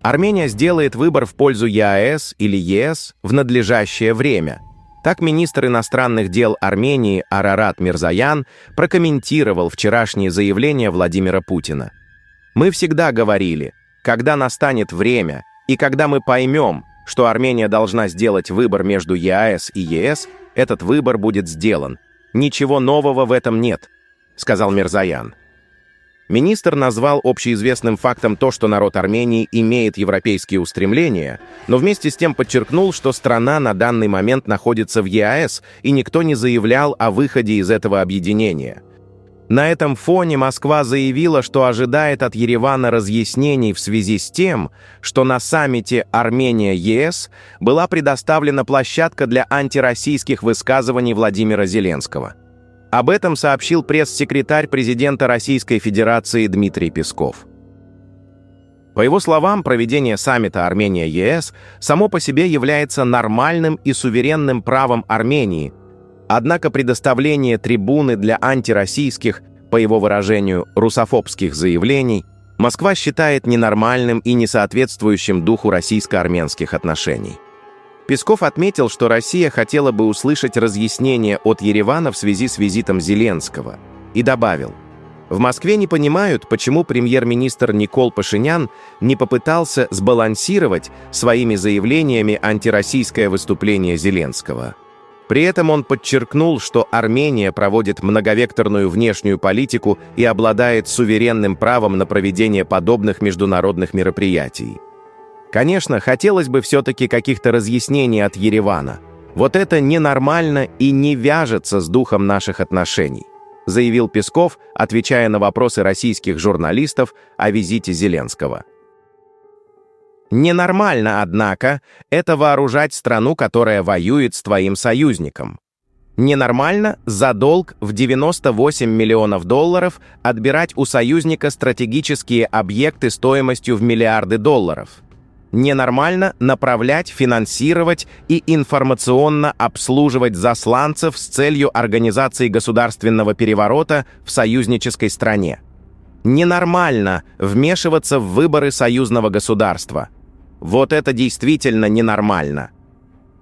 Армения сделает выбор в пользу ЕАЭС или ЕС в надлежащее время. Так министр иностранных дел Армении Арарат Мирзоян прокомментировал вчерашнее заявление Владимира Путина. «Мы всегда говорили, когда настанет время и когда мы поймем, что Армения должна сделать выбор между ЕАЭС и ЕС, этот выбор будет сделан. Ничего нового в этом нет», — сказал Мирзоян. Министр назвал общеизвестным фактом то, что народ Армении имеет европейские устремления, но вместе с тем подчеркнул, что страна на данный момент находится в ЕАЭС, и никто не заявлял о выходе из этого объединения. На этом фоне Москва заявила, что ожидает от Еревана разъяснений в связи с тем, что на саммите Армения-ЕС была предоставлена площадка для антироссийских высказываний Владимира Зеленского. Об этом сообщил пресс-секретарь президента Российской Федерации Дмитрий Песков. По его словам, проведение саммита Армения-ЕС само по себе является нормальным и суверенным правом Армении, однако предоставление трибуны для антироссийских, по его выражению, русофобских заявлений Москва считает ненормальным и несоответствующим духу российско-армянских отношений. Песков отметил, что Россия хотела бы услышать разъяснения от Еревана в связи с визитом Зеленского, и добавил: «В Москве не понимают, почему премьер-министр Никол Пашинян не попытался сбалансировать своими заявлениями антироссийское выступление Зеленского». При этом он подчеркнул, что Армения проводит многовекторную внешнюю политику и обладает суверенным правом на проведение подобных международных мероприятий. Конечно, хотелось бы все-таки каких-то разъяснений от Еревана. Вот это ненормально и не вяжется с духом наших отношений, заявил Песков, отвечая на вопросы российских журналистов о визите Зеленского. Ненормально, однако, это вооружать страну, которая воюет с твоим союзником. Ненормально за долг в $98 миллионов отбирать у союзника стратегические объекты стоимостью в миллиарды долларов. Ненормально направлять, финансировать и информационно обслуживать засланцев с целью организации государственного переворота в союзнической стране. Ненормально вмешиваться в выборы союзного государства. Вот это действительно ненормально.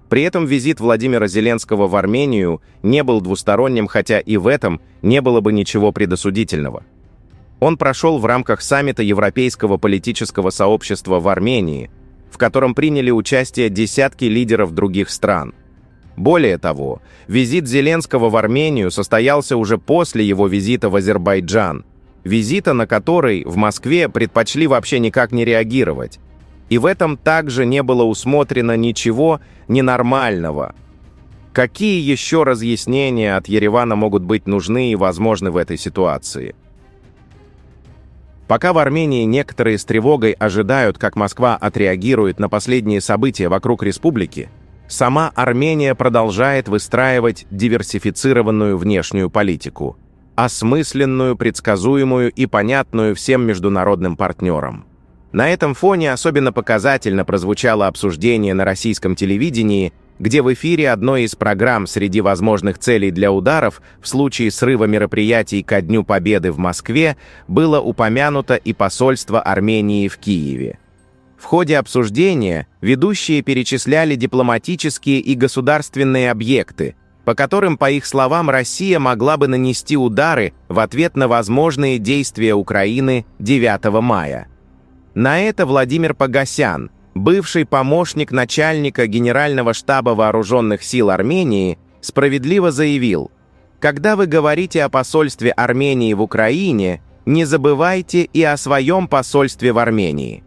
При этом визит Владимира Зеленского в Армению не был двусторонним, хотя и в этом не было бы ничего предосудительного. Он прошел в рамках саммита Европейского политического сообщества в Армении, в котором приняли участие десятки лидеров других стран. Более того, визит Зеленского в Армению состоялся уже после его визита в Азербайджан, визита на который в Москве предпочли вообще никак не реагировать. И в этом также не было усмотрено ничего ненормального. Какие еще разъяснения от Еревана могут быть нужны и возможны в этой ситуации? Пока в Армении некоторые с тревогой ожидают, как Москва отреагирует на последние события вокруг республики, сама Армения продолжает выстраивать диверсифицированную внешнюю политику, осмысленную, предсказуемую и понятную всем международным партнерам. На этом фоне особенно показательно прозвучало обсуждение на российском телевидении, где в эфире одной из программ среди возможных целей для ударов в случае срыва мероприятий ко Дню Победы в Москве было упомянуто и посольство Армении в Киеве. В ходе обсуждения ведущие перечисляли дипломатические и государственные объекты, по которым, по их словам, Россия могла бы нанести удары в ответ на возможные действия Украины 9 мая. На это Владимир Погосян, бывший помощник начальника Генерального штаба Вооруженных сил Армении, справедливо заявил: «Когда вы говорите о посольстве Армении в Украине, не забывайте и о своем посольстве в Армении».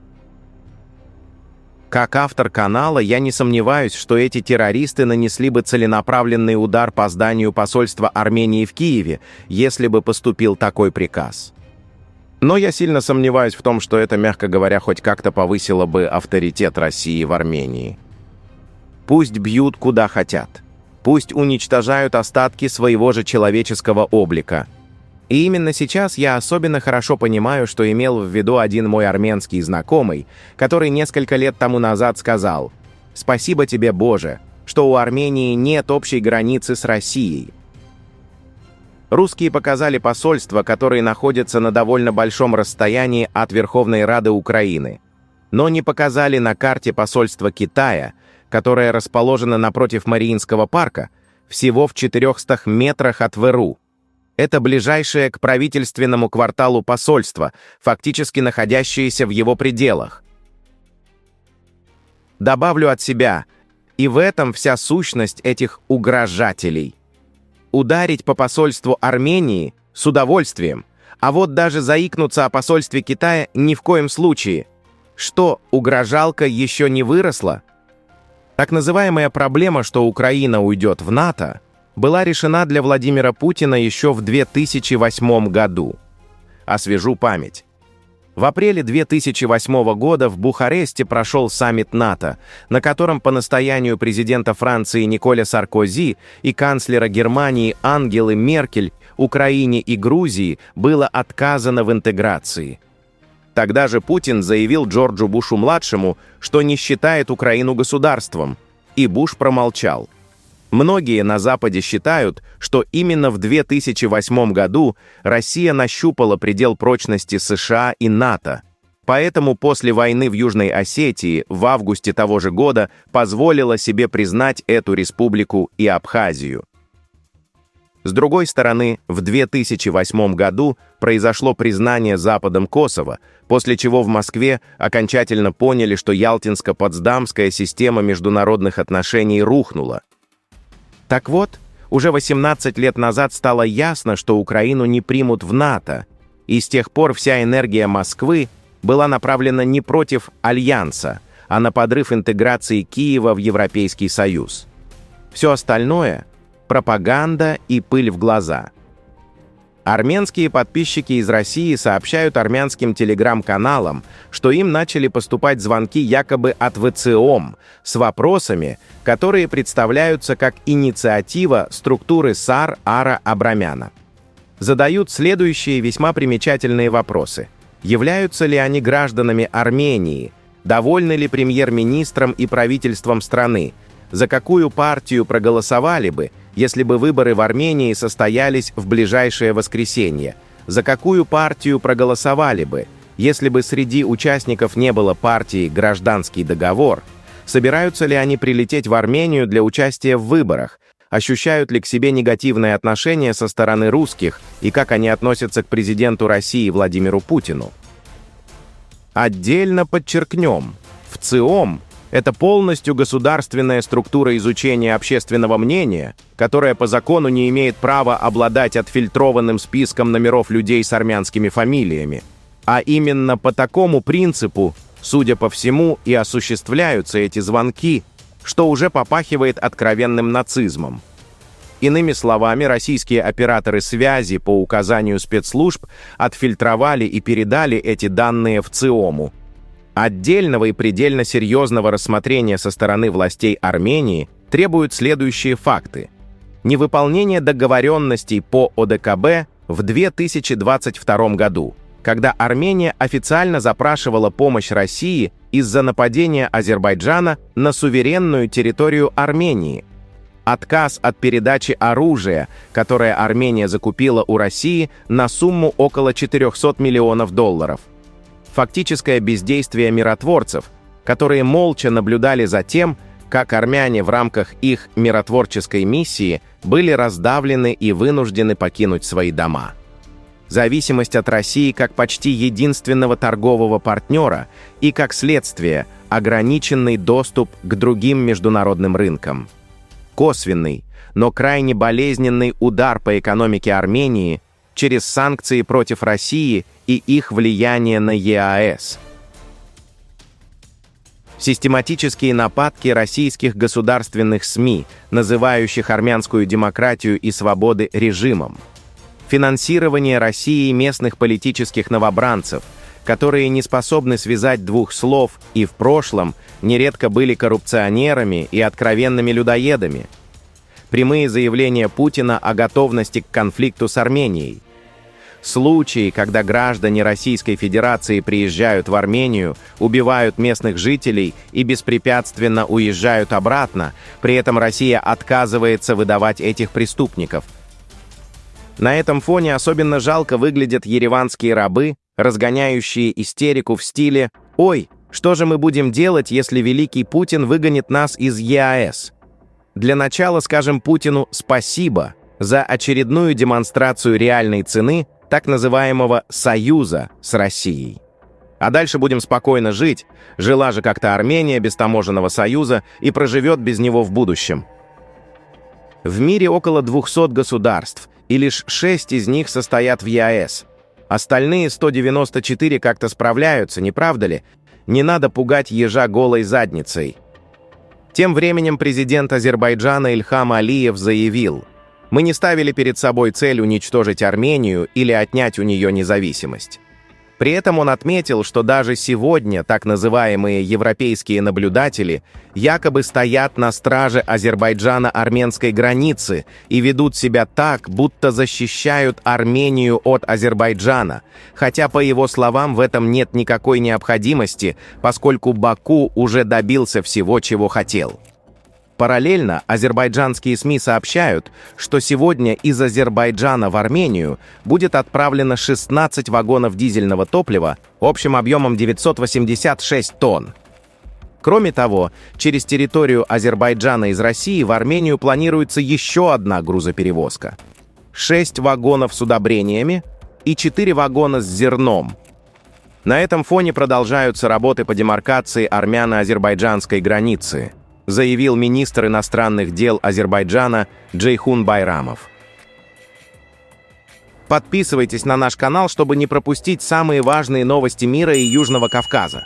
Как автор канала, я не сомневаюсь, что эти террористы нанесли бы целенаправленный удар по зданию посольства Армении в Киеве, если бы поступил такой приказ. Но я сильно сомневаюсь в том, что это, мягко говоря, хоть как-то повысило бы авторитет России в Армении. Пусть бьют куда хотят. Пусть уничтожают остатки своего же человеческого облика. И именно сейчас я особенно хорошо понимаю, что имел в виду один мой армянский знакомый, который несколько лет тому назад сказал: «Спасибо тебе, Боже, что у Армении нет общей границы с Россией». Русские показали посольства, которые находятся на довольно большом расстоянии от Верховной Рады Украины. но не показали на карте посольства Китая, которое расположено напротив Мариинского парка, всего в 400 метрах от ВРУ. Это ближайшее к правительственному кварталу посольство, фактически находящееся в его пределах. Добавлю от себя, и в этом вся сущность этих угрожателей. Ударить по посольству Армении с удовольствием, а вот даже заикнуться о посольстве Китая ни в коем случае. Что, угрожалка еще не выросла? Так называемая проблема, что Украина уйдет в НАТО, была решена для Владимира Путина еще в 2008 году. Освежу память. В апреле 2008 года в Бухаресте прошел саммит НАТО, на котором по настоянию президента Франции Николя Саркози и канцлера Германии Ангелы Меркель Украине и Грузии было отказано в интеграции. Тогда же Путин заявил Джорджу Бушу-младшему, что не считает Украину государством, и Буш промолчал. Многие на Западе считают, что именно в 2008 году Россия нащупала предел прочности США и НАТО, поэтому после войны в Южной Осетии в августе того же года позволила себе признать эту республику и Абхазию. С другой стороны, в 2008 году произошло признание Западом Косово, после чего в Москве окончательно поняли, что Ялтинско-Потсдамская система международных отношений рухнула. Так вот, уже 18 лет назад стало ясно, что Украину не примут в НАТО, и с тех пор вся энергия Москвы была направлена не против Альянса, а на подрыв интеграции Киева в Европейский Союз. Все остальное – пропаганда и пыль в глаза. Армянские подписчики из России сообщают армянским телеграм-каналам, что им начали поступать звонки якобы от ВЦИОМ с вопросами, которые представляются как инициатива структуры САР Ара Абрамяна. Задают следующие весьма примечательные вопросы. Являются ли они гражданами Армении? Довольны ли премьер-министром и правительством страны? За какую партию проголосовали бы, если бы выборы в Армении состоялись в ближайшее воскресенье? За какую партию проголосовали бы, если бы среди участников не было партии «Гражданский договор»? Собираются ли они прилететь в Армению для участия в выборах? Ощущают ли к себе негативное отношение со стороны русских и как они относятся к президенту России Владимиру Путину? Отдельно подчеркнем, ВЦИОМ – это полностью государственная структура изучения общественного мнения, которая по закону не имеет права обладать отфильтрованным списком номеров людей с армянскими фамилиями. А именно по такому принципу, судя по всему, и осуществляются эти звонки, что уже попахивает откровенным нацизмом. Иными словами, российские операторы связи по указанию спецслужб отфильтровали и передали эти данные ВЦИОМу. Отдельного и предельно серьезного рассмотрения со стороны властей Армении требуют следующие факты. Невыполнение договоренностей по ОДКБ в 2022 году, когда Армения официально запрашивала помощь России из-за нападения Азербайджана на суверенную территорию Армении. Отказ от передачи оружия, которое Армения закупила у России на сумму около $400 миллионов. Фактическое бездействие миротворцев, которые молча наблюдали за тем, как армяне в рамках их миротворческой миссии были раздавлены и вынуждены покинуть свои дома. Зависимость от России как почти единственного торгового партнера и, как следствие, ограниченный доступ к другим международным рынкам. Косвенный, но крайне болезненный удар по экономике Армении через санкции против России и их влияние на ЕАЭС. Систематические нападки российских государственных СМИ, называющих армянскую демократию и свободы режимом. Финансирование России местных политических новобранцев, которые не способны связать двух слов и в прошлом нередко были коррупционерами и откровенными людоедами. Прямые заявления Путина о готовности к конфликту с Арменией. Случаи, когда граждане Российской Федерации приезжают в Армению, убивают местных жителей и беспрепятственно уезжают обратно, при этом Россия отказывается выдавать этих преступников. На этом фоне особенно жалко выглядят ереванские рабы, разгоняющие истерику в стиле «Ой, Что же мы будем делать, если великий Путин выгонит нас из ЕАЭС? Для начала скажем Путину спасибо за очередную демонстрацию реальной цены так называемого «союза» с Россией. А дальше будем спокойно жить, жила же как-то Армения без таможенного союза и проживет без него в будущем. В мире около 200 государств, и лишь 6 из них состоят в ЕАЭС. Остальные 194 как-то справляются, не правда ли? Не надо пугать ежа голой задницей. Тем временем президент Азербайджана Ильхам Алиев заявил: «Мы не ставили перед собой цель уничтожить Армению или отнять у нее независимость». При этом он отметил, что даже сегодня так называемые европейские наблюдатели якобы стоят на страже Азербайджано-армянской границы и ведут себя так, будто защищают Армению от Азербайджана, хотя, по его словам, в этом нет никакой необходимости, поскольку Баку уже добился всего, чего хотел. Параллельно азербайджанские СМИ сообщают, что сегодня из Азербайджана в Армению будет отправлено 16 вагонов дизельного топлива общим объемом 986 тонн. Кроме того, через территорию Азербайджана из России в Армению планируется еще одна грузоперевозка. 6 вагонов с удобрениями и 4 вагона с зерном. На этом фоне продолжаются работы по демаркации армяно-азербайджанской границы, заявил министр иностранных дел Азербайджана Джейхун Байрамов. Подписывайтесь на наш канал, чтобы не пропустить самые важные новости мира и Южного Кавказа.